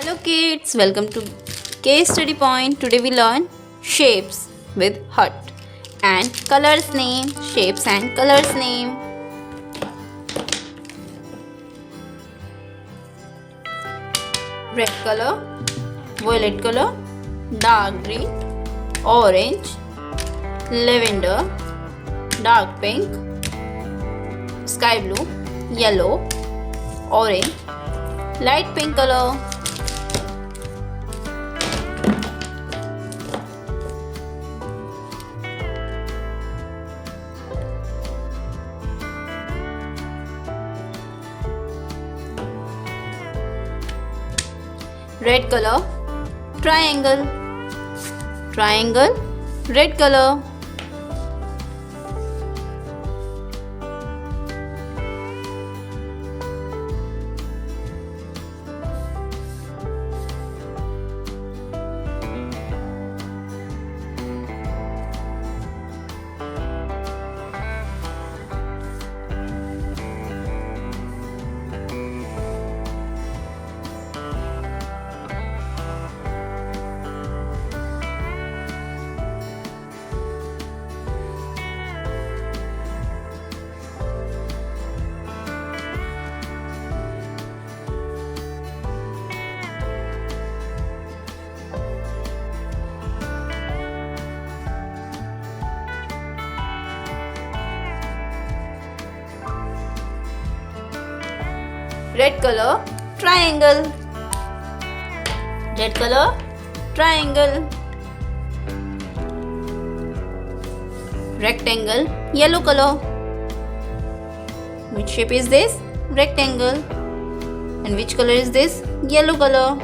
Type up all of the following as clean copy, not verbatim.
Hello kids, welcome to Case Study Point. Today we learn shapes with heart and colors name, shapes and colors name. Red color, violet color, dark green, orange, lavender, dark pink, sky blue, yellow, orange, light pink color. Red color, triangle, triangle, red color. Red color, triangle, red color, triangle. Rectangle, yellow color. Which shape is this? Rectangle. And which color is this? Yellow color.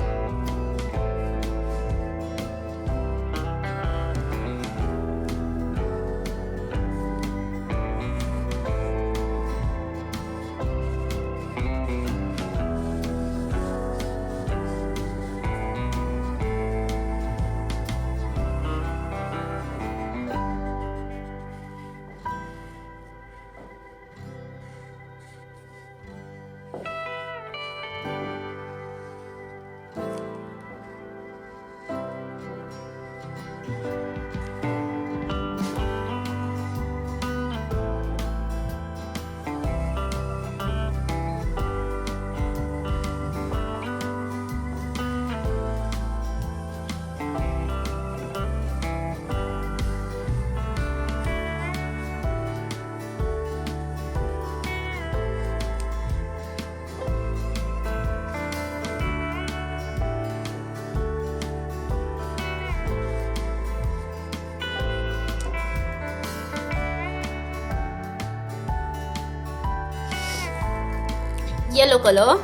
Yellow color,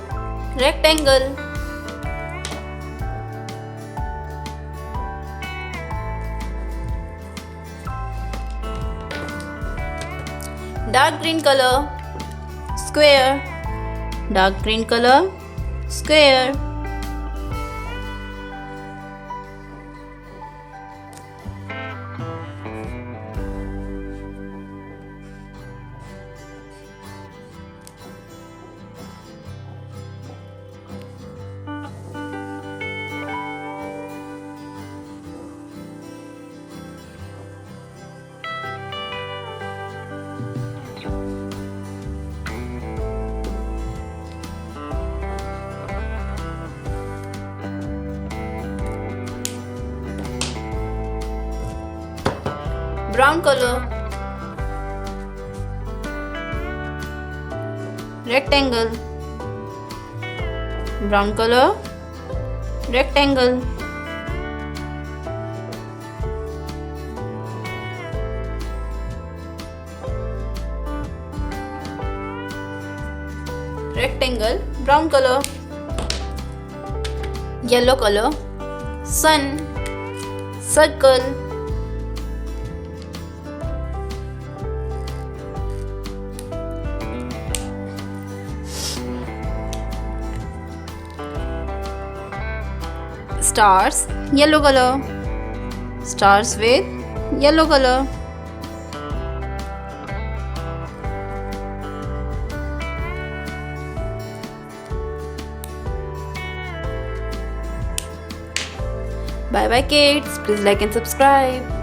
rectangle. Dark green color, square. Dark green color, square. Brown color, rectangle. Brown color, rectangle. Rectangle, brown color. Yellow color, sun, circle. Stars, yellow color. Stars with yellow color. Bye bye kids. Please like and subscribe.